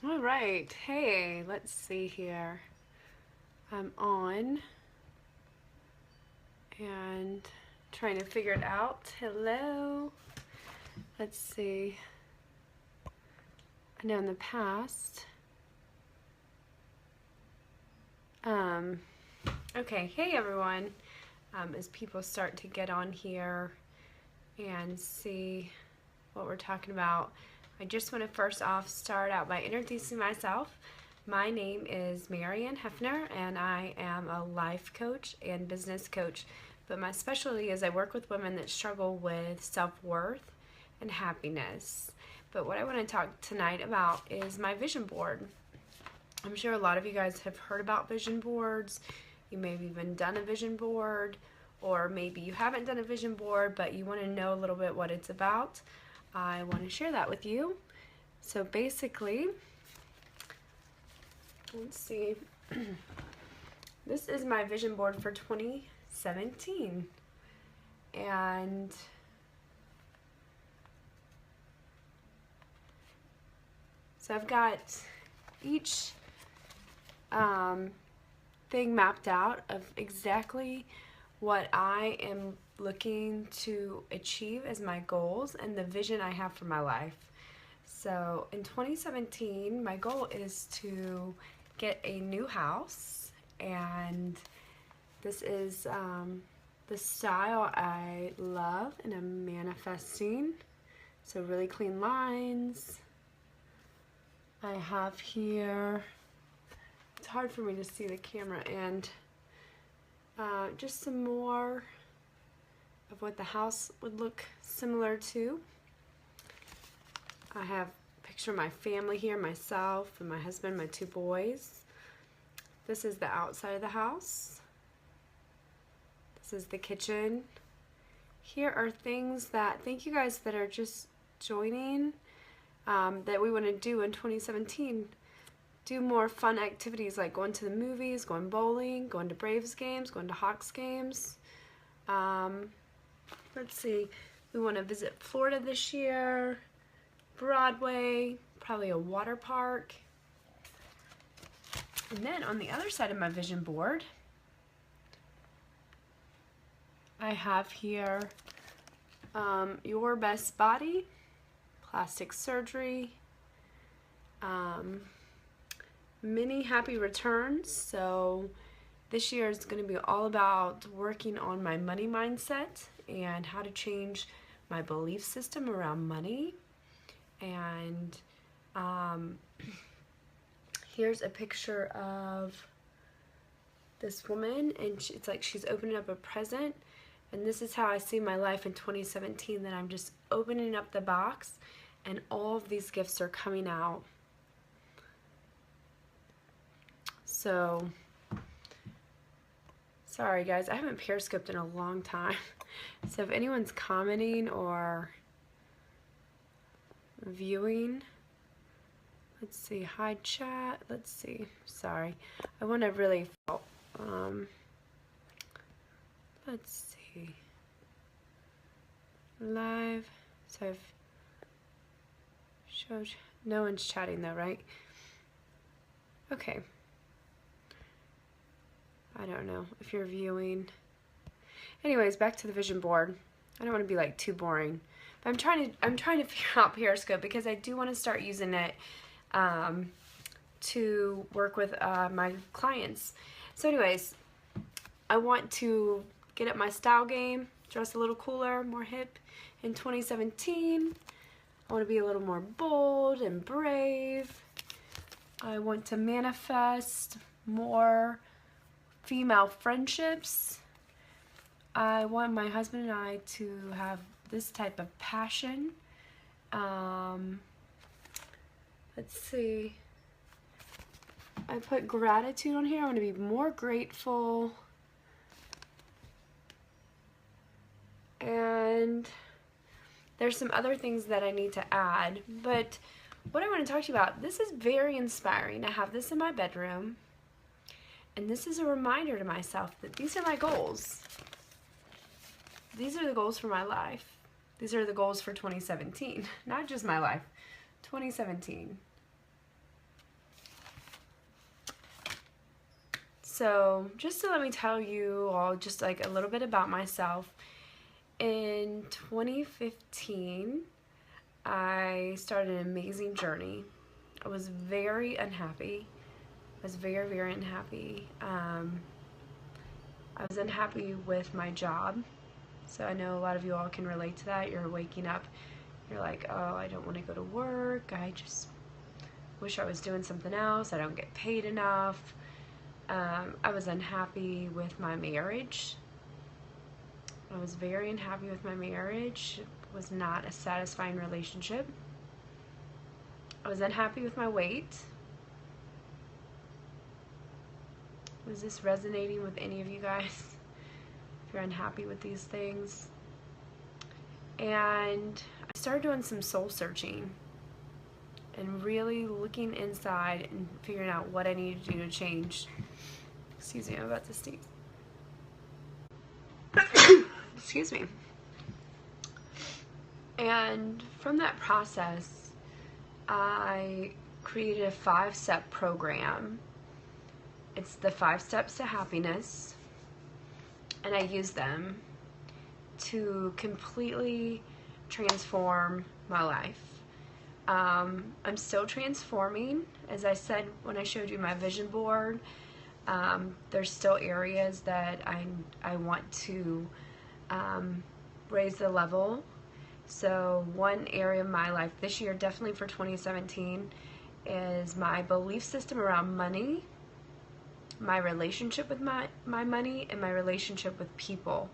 All right. Hey, let's see here. I'm on and trying to figure it out. Hello. Let's see. I know in the past. Um, okay. Hey, everyone. As people start to get on here and see what we're talking about, I just want to first off start out by introducing myself. My name is Marianne Hefner, and I am a life coach and business coach. But my specialty is I work with women that struggle with self-worth and happiness. But what I want to talk tonight about is my vision board. I'm sure a lot of you guys have heard about vision boards. You may have even done a vision board, or maybe you haven't done a vision board, but you want to know a little bit what it's about. I want to share that with you. So basically, let's see. This is my vision board for 2017. And so I've got each thing mapped out of exactly what I am looking to achieve as my goals and the vision I have for my life. So in 2017, my goal is to get a new house, and this is the style I love and I'm manifesting. So really clean lines. I have here, it's hard for me to see the camera, and just some more of what the house would look similar to. I have a picture of my family here, myself and my husband, my two boys. This is the outside of the house. This is the kitchen. Here are things that, thank you guys that are just joining, that we want to do in 2017. Do more fun activities like going to the movies, going bowling, going to Braves games, going to Hawks games. Let's see, we want to visit Florida this year, Broadway, probably a water park. And then on the other side of my vision board, I have here your best body, plastic surgery, many happy returns. So this year is going to be all about working on my money mindset and how to change my belief system around money. And here's a picture of this woman, and it's like she's opening up a present. And this is how I see my life in 2017, that I'm just opening up the box and all of these gifts are coming out. So, sorry guys, I haven't periscoped in a long time. So if anyone's commenting or viewing, let's see, hi chat, let's see, sorry. I want to really, let's see, live, so I've showed, no one's chatting though, right? Okay. I don't know if you're viewing. Anyways, back to the vision board. I don't want to be like too boring, but I'm trying to figure out Periscope because I do want to start using it to work with my clients. So anyways, I want to get up my style game, dress a little cooler, more hip in 2017. I want to be a little more bold and brave. I want to manifest more female friendships. I want my husband and I to have this type of passion. Let's see. I put gratitude on here. I want to be more grateful. And there's some other things that I need to add. But what I want to talk to you about, this is very inspiring. I have this in my bedroom. And this is a reminder to myself that these are my goals. These are the goals for my life. These are the goals for 2017. Not just my life, 2017. So just to let me tell you all just like a little bit about myself. In 2015, I started an amazing journey. I was very unhappy. I was very, very unhappy. I was unhappy with my job. So I know a lot of you all can relate to that. You're waking up, you're like, oh, I don't want to go to work. I just wish I was doing something else. I don't get paid enough. I was unhappy with my marriage. I was very unhappy with my marriage. It was not a satisfying relationship. I was unhappy with my weight. Was this resonating with any of you guys? If you're unhappy with these things. And I started doing some soul searching and really looking inside and figuring out what I needed to do to change. Excuse me, I'm about to sneeze. Excuse me. And from that process, I created a 5-step program. It's the 5 steps to happiness, and I use them to completely transform my life. I'm still transforming. As I said when I showed you my vision board, there's still areas that I want to raise the level. So one area of my life this year, definitely for 2017, is my belief system around money, my relationship with my money, and my relationship with people.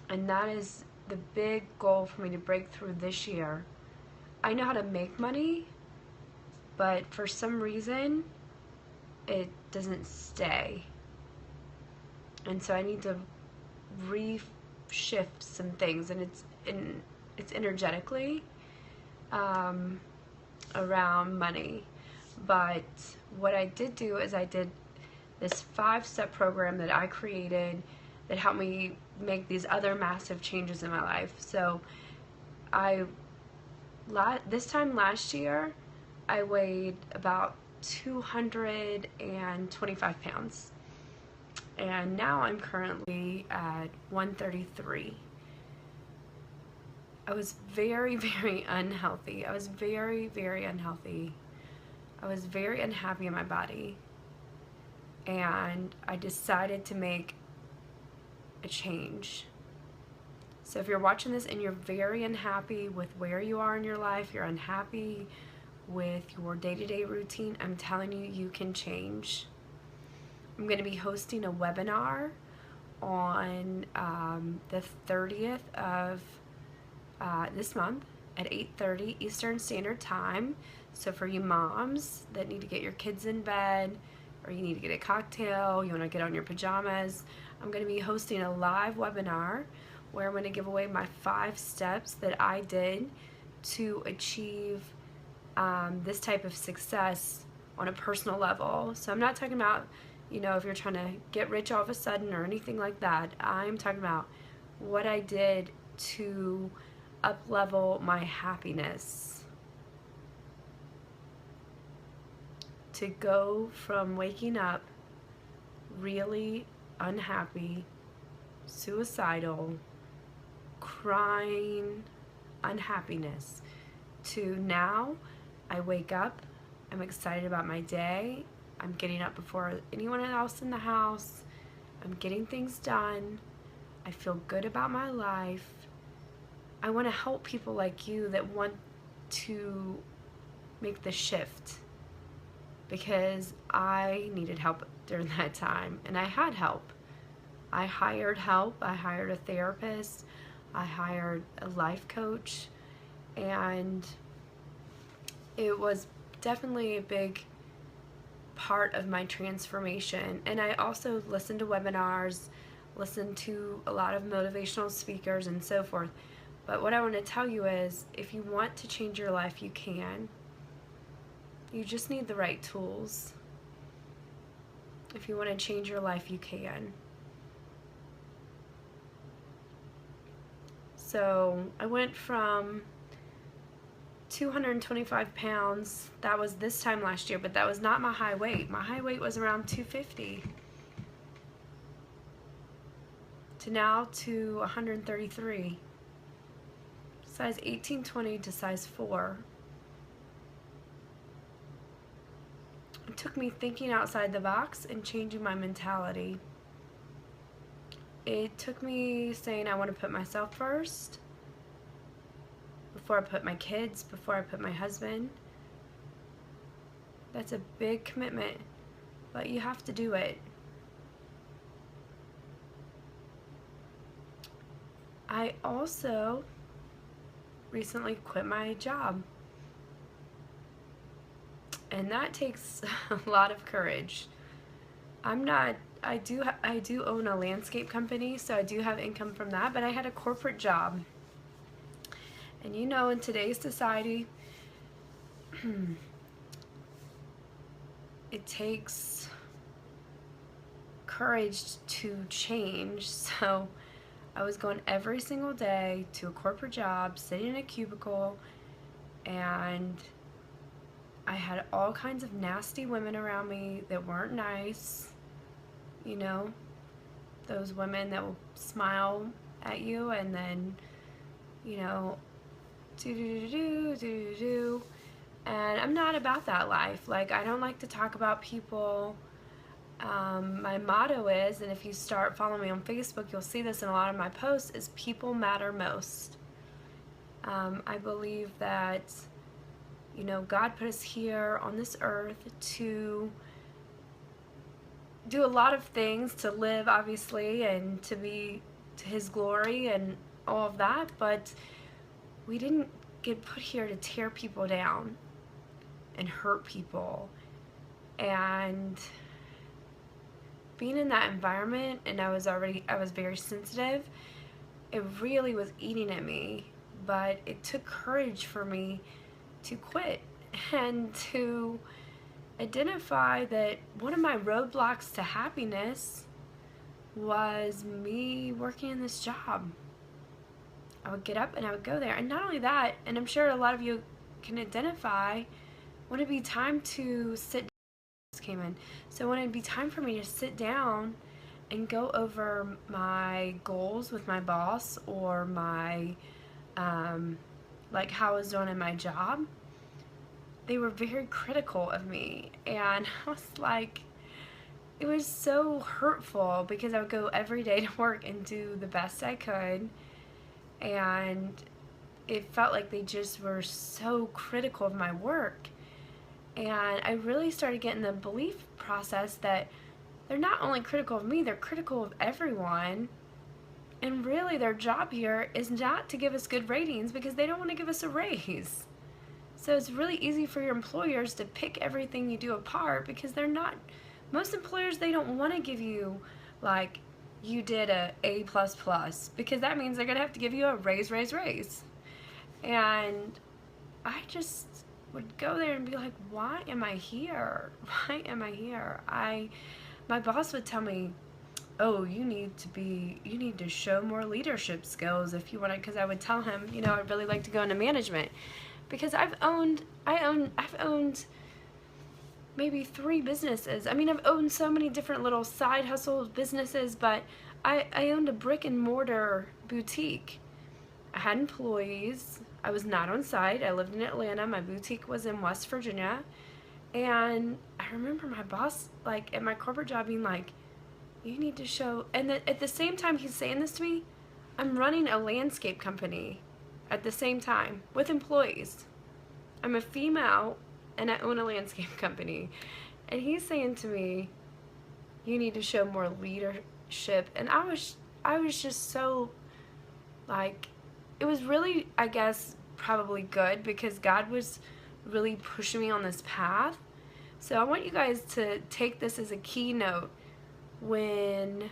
And that is the big goal for me to break through this year. I know how to make money, but for some reason it doesn't stay. And so I need to reshift some things, and it's energetically around money. But what I did do is I did this 5-step program that I created that helped me make these other massive changes in my life. So this time last year, I weighed about 225 pounds. And now I'm currently at 133. I was very, very unhealthy. I was very, very unhealthy. I was very unhappy in my body. And I decided to make a change. So if you're watching this and you're very unhappy with where you are in your life, you're unhappy with your day-to-day routine, I'm telling you, you can change. I'm going to be hosting a webinar on the 30th of this month at 8:30 Eastern Standard Time. So for you moms that need to get your kids in bed, or you need to get a cocktail, you want to get on your pajamas, I'm going to be hosting a live webinar where I'm going to give away my 5 steps that I did to achieve this type of success on a personal level. So I'm not talking about, you know, if you're trying to get rich all of a sudden or anything like that. I'm talking about what I did to up-level my happiness. To go from waking up really unhappy, suicidal, crying, unhappiness, to now I wake up, I'm excited about my day, I'm getting up before anyone else in the house, I'm getting things done, I feel good about my life. I want to help people like you that want to make the shift, because I needed help during that time, and I had help. I hired help, I hired a therapist, I hired a life coach, and it was definitely a big part of my transformation. And I also listened to webinars, listened to a lot of motivational speakers and so forth. But what I want to tell you is, if you want to change your life, you can. You just need the right tools. If you want to change your life, you can. So I went from 225 pounds. That was this time last year, but that was not my high weight. My high weight was around 250. To now to 133. Size 18-20 to size 4. It took me thinking outside the box and changing my mentality. It took me saying I want to put myself first before I put my kids, before I put my husband. That's a big commitment, but you have to do it. I also recently quit my job, and that takes a lot of courage. I do own a landscape company, so I do have income from that, but I had a corporate job. And you know, in today's society, it takes courage to change. So I was going every single day to a corporate job, sitting in a cubicle, and I had all kinds of nasty women around me that weren't nice. You know, those women that will smile at you and then, you know, do. And I'm not about that life. Like, I don't like to talk about people. My motto is, and if you start following me on Facebook, you'll see this in a lot of my posts, is people matter most. I believe that, you know, God put us here on this earth to do a lot of things, to live, obviously, and to be to His glory and all of that, but we didn't get put here to tear people down and hurt people. And being in that environment, and I was very sensitive, it really was eating at me. But it took courage for me to quit and to identify that one of my roadblocks to happiness was me working in this job. I would get up and I would go there. And not only that, and I'm sure a lot of you can identify, when it'd be time to sit down, came in. So when it'd be time for me to sit down and go over my goals with my boss, or my, like how I was doing in my job, they were very critical of me. And I was like, it was so hurtful, because I would go every day to work and do the best I could. And it felt like they just were so critical of my work. And I really started getting the belief process that they're not only critical of me, they're critical of everyone. And really their job here is not to give us good ratings, because they don't want to give us a raise. So it's really easy for your employers to pick everything you do apart, because they're not, most employers, they don't want to give you, like, you did a A++, because that means they're going to have to give you a raise. And I just would go there and be like, why am I here? Why am I here? My boss would tell me, oh, you need to show more leadership skills if you want to, because I would tell him, you know, I'd really like to go into management, because I've owned maybe 3 businesses. I mean, I've owned so many different little side hustle businesses, but I owned a brick and mortar boutique. I had employees. I was not on site. I lived in Atlanta. My boutique was in West Virginia. And I remember my boss, like, at my corporate job being like, you need to show, and at the same time he's saying this to me, I'm running a landscape company at the same time with employees. I'm a female and I own a landscape company. And he's saying to me, you need to show more leadership. And I was just so, like, it was really, I guess, probably good, because God was really pushing me on this path. So I want you guys to take this as a keynote when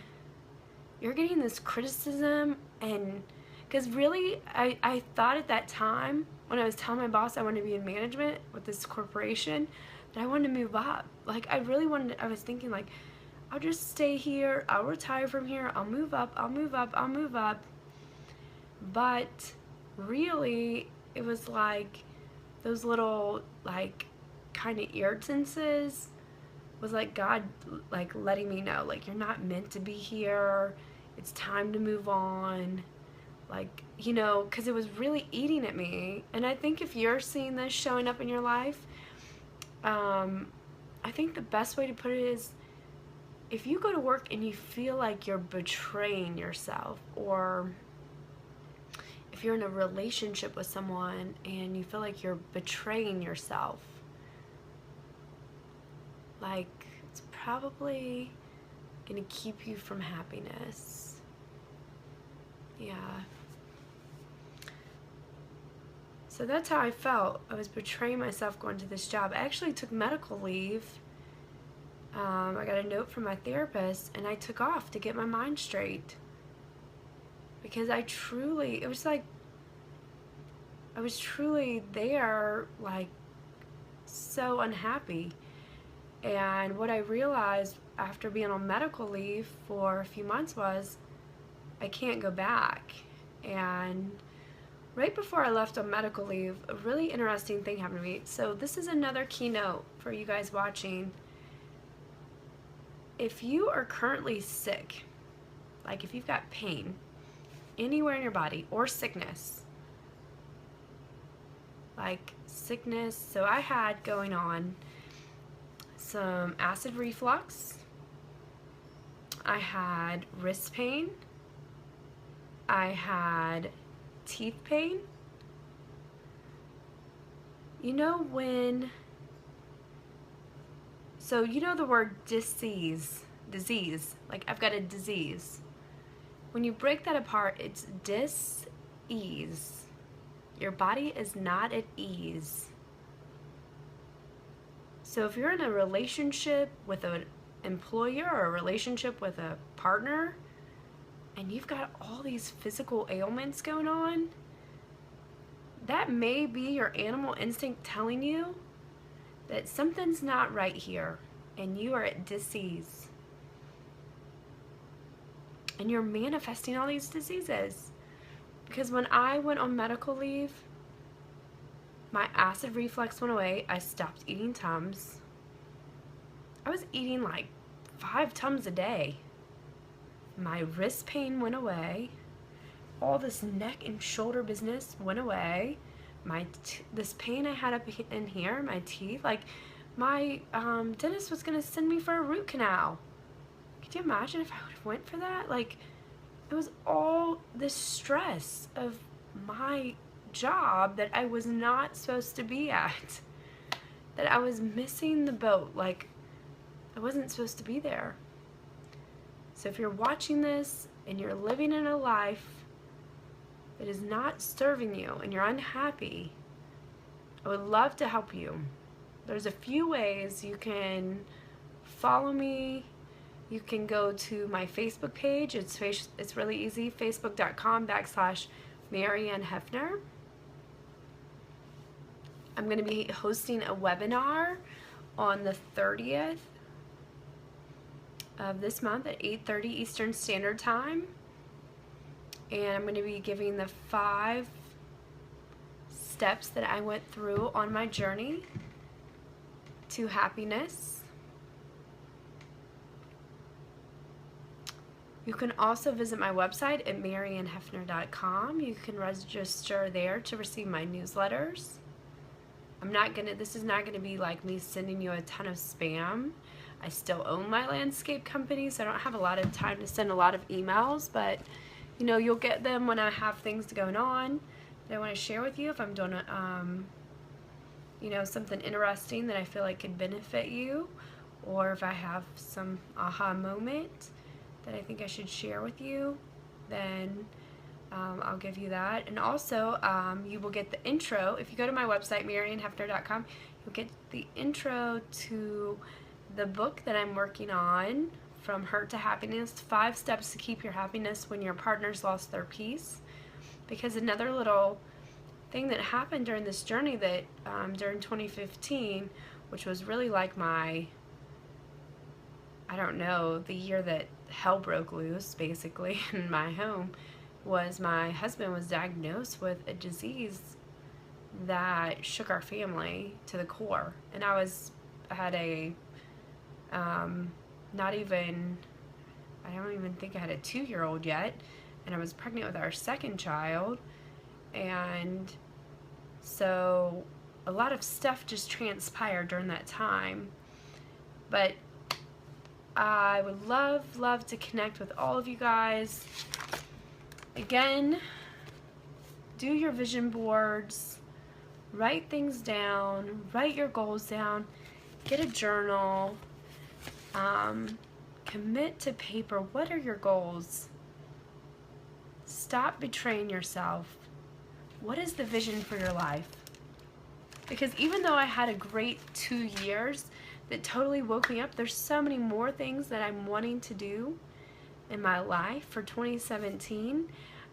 you're getting this criticism. And because really I thought at that time, when I was telling my boss I wanted to be in management with this corporation, that I wanted to move up. Like, I really wanted to, I was thinking, like, I'll just stay here, I'll retire from here, I'll move up. But really, it was like, those little, like, kind of irritances was like God, like, letting me know, like, you're not meant to be here. It's time to move on. Like, you know, because it was really eating at me. And I think if you're seeing this showing up in your life, I think the best way to put it is, if you go to work and you feel like you're betraying yourself, or if you're in a relationship with someone and you feel like you're betraying yourself, like, it's probably gonna keep you from happiness. Yeah. So that's how I felt. I was betraying myself going to this job. I actually took medical leave. I got a note from my therapist, and I took off to get my mind straight. Because it was like, I was truly there, like, so unhappy. And what I realized after being on medical leave for a few months was, I can't go back. And right before I left on medical leave, a really interesting thing happened to me. So this is another keynote for you guys watching. If you are currently sick, like if you've got pain anywhere in your body, or sickness, like sickness, so I had going on some acid reflux, I had wrist pain, I had teeth pain. You know so you know the word disease, like I've got a disease. When you break that apart, it's dis-ease. Your body is not at ease. So if you're in a relationship with an employer or a relationship with a partner, and you've got all these physical ailments going on, that may be your animal instinct telling you that something's not right here, and you are at disease. And you're manifesting all these diseases. Because when I went on medical leave, my acid reflux went away. I stopped eating Tums. I was eating like 5 Tums a day. My wrist pain went away. All this neck and shoulder business went away. This pain I had up in here, my teeth, like my dentist was gonna send me for a root canal. Could you imagine if I would have went for that? Like, it was all this stress of my job that I was not supposed to be at. That I was missing the boat. Like, I wasn't supposed to be there. So if you're watching this and you're living in a life that is not serving you and you're unhappy, I would love to help you. There's a few ways you can follow me. You can go to my Facebook page. It's really easy, facebook.com/Marianne Hefner. I'm going to be hosting a webinar on the 30th of this month at 8:30 Eastern Standard Time. And I'm going to be giving the 5 steps that I went through on my journey to happiness. You can also visit my website at mariannehefner.com. You can register there to receive my newsletters. This is not gonna be like me sending you a ton of spam. I still own my landscape company, so I don't have a lot of time to send a lot of emails, but you know, you'll get them when I have things going on that I want to share with you. If I'm doing you know, something interesting that I feel like could benefit you, or if I have some aha moment that I think I should share with you, then I'll give you that. And also, you will get the intro. If you go to my website, mariannehefner.com, you'll get the intro to the book that I'm working on, From Hurt to Happiness, 5 Steps to Keep Your Happiness When Your Partner's Lost Their Peace. Because another little thing that happened during this journey that during 2015, which was really like my, I don't know, the year that hell broke loose basically in my home, was my husband was diagnosed with a disease that shook our family to the core. And I had a, not even, I don't even think I had a 2-year-old yet, and I was pregnant with our second child, and so a lot of stuff just transpired during that time. But I would love to connect with all of you guys. Again, do your vision boards, write things down, write your goals down, get a journal, commit to paper. What are your goals? Stop betraying yourself. What is the vision for your life? Because even though I had a great 2 years that totally woke me up, there's so many more things that I'm wanting to do in my life for 2017.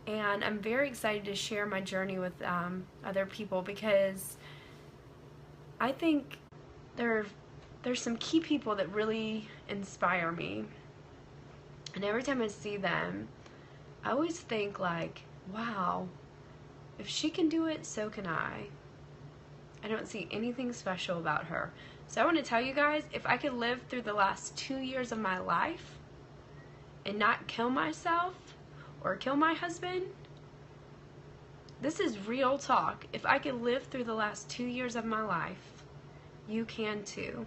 And I'm very excited to share my journey with other people, because I think there's some key people that really inspire me. And every time I see them, I always think like, wow, if she can do it, so can I. I don't see anything special about her. So I want to tell you guys, if I could live through the last 2 years of my life and not kill myself or kill my husband, this is real talk. If I could live through the last 2 years of my life, you can too.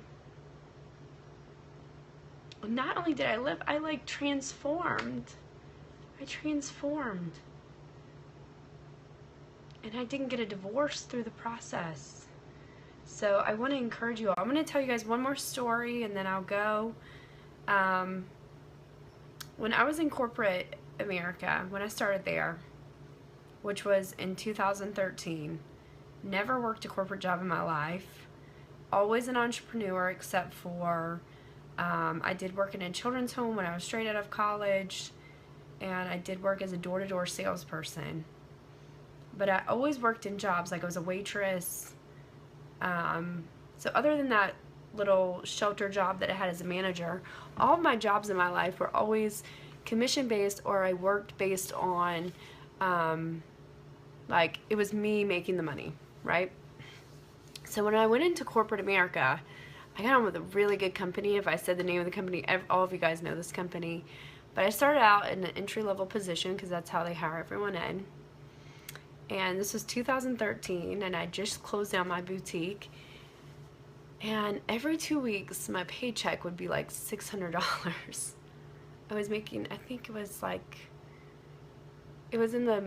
Not only did I live, I like transformed. I transformed. And I didn't get a divorce through the process. So I want to encourage you all. I'm going to tell you guys one more story and then I'll go. When I was in corporate America, when I started there, which was in 2013, never worked a corporate job in my life. Always an entrepreneur, except for I did work in a children's home when I was straight out of college, and I did work as a door-to-door salesperson. But I always worked in jobs, like I was a waitress. So other than that little shelter job that I had as a manager, all of my jobs in my life were always commission-based, or I worked based on, like, it was me making the money, right? So when I went into corporate America, I got on with a really good company. If I said the name of the company, all of you guys know this company. But I started out in an entry-level position because that's how they hire everyone in. And this was 2013, and I just closed down my boutique. And every 2 weeks, my paycheck would be like $600. I was making, I think it was in the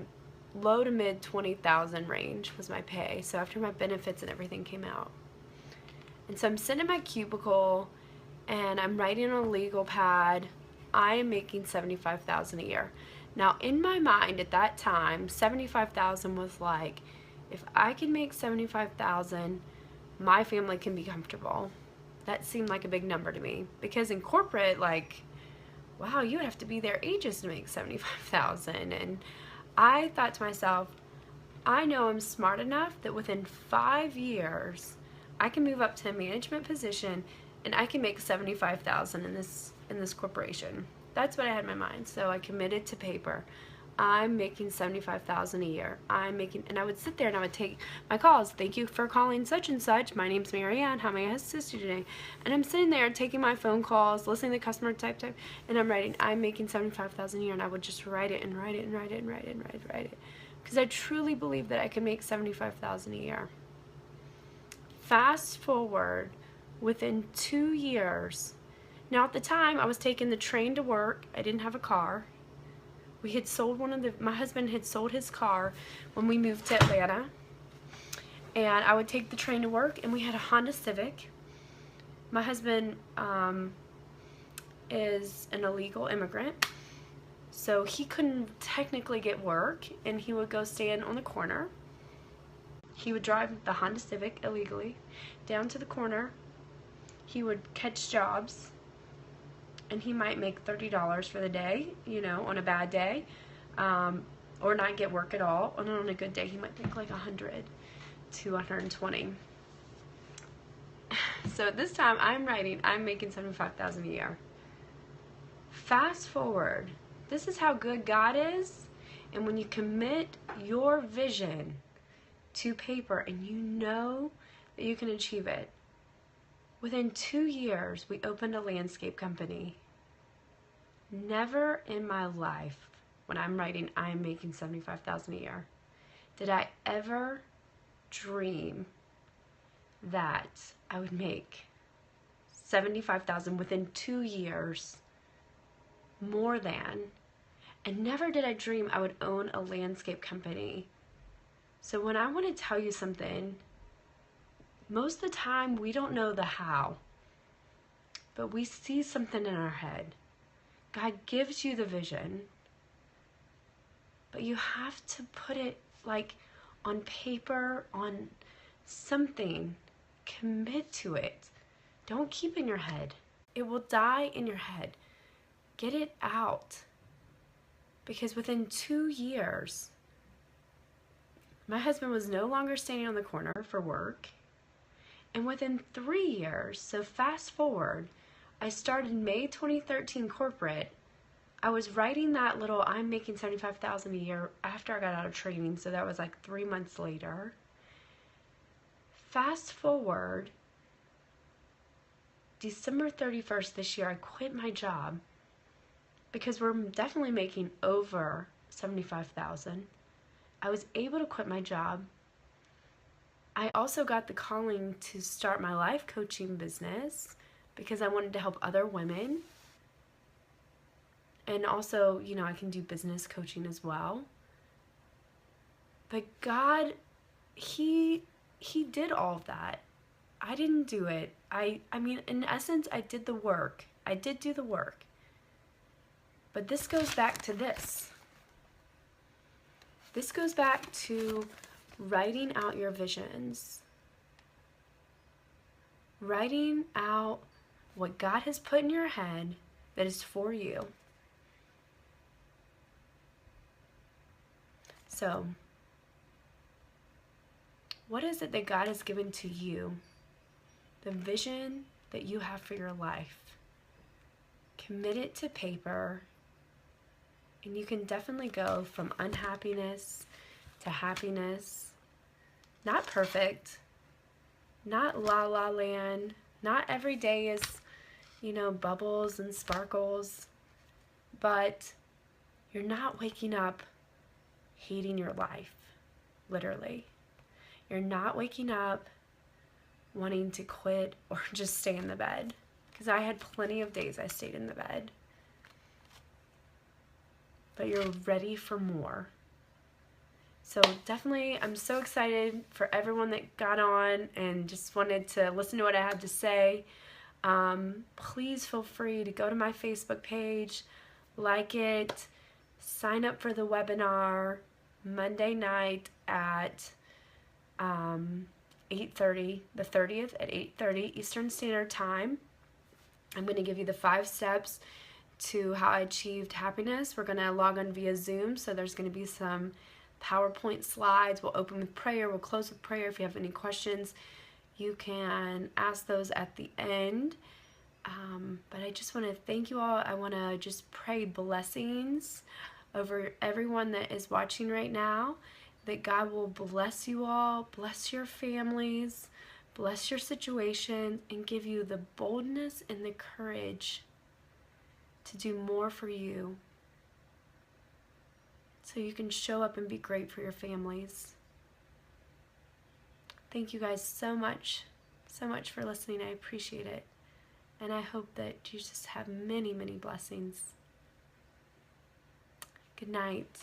low to mid 20,000 range was my pay. So after my benefits and everything came out. And so I'm sitting in my cubicle, and I'm writing on a legal pad. I am making $75,000 a year. Now, in my mind at that time, $75,000 was like, if I can make $75,000, my family can be comfortable. That seemed like a big number to me, because in corporate, like, wow, you would have to be their ages to make $75,000. And I thought to myself, I know I'm smart enough that within 5 years, I can move up to a management position and I can make $75,000 in this corporation. That's what I had in my mind. So I committed to paper. I'm making $75,000 a year. And I would sit there and I would take my calls. Thank you for calling such and such. My name's Marianne. How may I assist you today? And I'm sitting there taking my phone calls, listening to the customer type, and I'm writing, I'm making $75,000 a year, and I would just write it and write it and write it and write it and write it. Because I truly believe that I could make $75,000 a year. Fast forward, within 2 years. Now at the time, I was taking the train to work. I didn't have a car. We had sold my husband had sold his car when we moved to Atlanta. And I would take the train to work, and we had a Honda Civic. My husband is an illegal immigrant, so he couldn't technically get work, and he would go stand on the corner. He would drive the Honda Civic illegally down to the corner. He would catch jobs, and he might make $30 for the day, you know, on a bad day, or not get work at all. And on a good day, he might make like 100 to 120. So at this time, I'm making $75,000 a year. Fast forward, this is how good God is. And when you commit your vision to paper and you know that you can achieve it. Within 2 years, we opened a landscape company. Never in my life, when I'm writing, I'm making $75,000 a year, did I ever dream that I would make $75,000 within 2 years, more than, and never did I dream I would own a landscape company. So when I want to tell you something, most of the time we don't know the how, but we see something in our head. God gives you the vision, but you have to put it like on paper, on something. Commit to it. Don't keep it in your head. It will die in your head. Get it out. Because within 2 years, my husband was no longer standing on the corner for work. And within 3 years, so fast forward, I started May 2013 corporate. I was writing that little I'm making $75,000 a year after I got out of training, so that was like 3 months later. Fast forward, December 31st this year, I quit my job because we're definitely making over $75,000. I was able to quit my job. I also got the calling to start my life coaching business because I wanted to help other women. And also, you know, I can do business coaching as well. But God, He did all of that. I didn't do it. I mean, in essence, I did the work. I did do the work. But this goes back to this. This goes back to writing out your visions. Writing out what God has put in your head that is for you. So, what is it that God has given to you? The vision that you have for your life. Commit it to paper, and you can definitely go from unhappiness to happiness. Not perfect, not la la land, not every day is, you know, bubbles and sparkles, but you're not waking up hating your life, literally. You're not waking up wanting to quit or just stay in the bed, because I had plenty of days I stayed in the bed. But you're ready for more. So definitely, I'm so excited for everyone that got on and just wanted to listen to what I had to say. Please feel free to go to my Facebook page, like it, sign up for the webinar Monday night at 8:30, the 30th at 8:30 Eastern Standard Time. I'm going to give you the 5 steps to how I achieved happiness. We're going to log on via Zoom, so there's going to be some PowerPoint slides. We'll open with prayer. We'll close with prayer. If you have any questions, you can ask those at the end. But I just want to thank you all. I want to just pray blessings over everyone that is watching right now, that God will bless you all, bless your families, bless your situation, and give you the boldness and the courage to do more for you, so you can show up and be great for your families. Thank you guys so much for listening. I appreciate it. And I hope that you just have many, many blessings. Good night.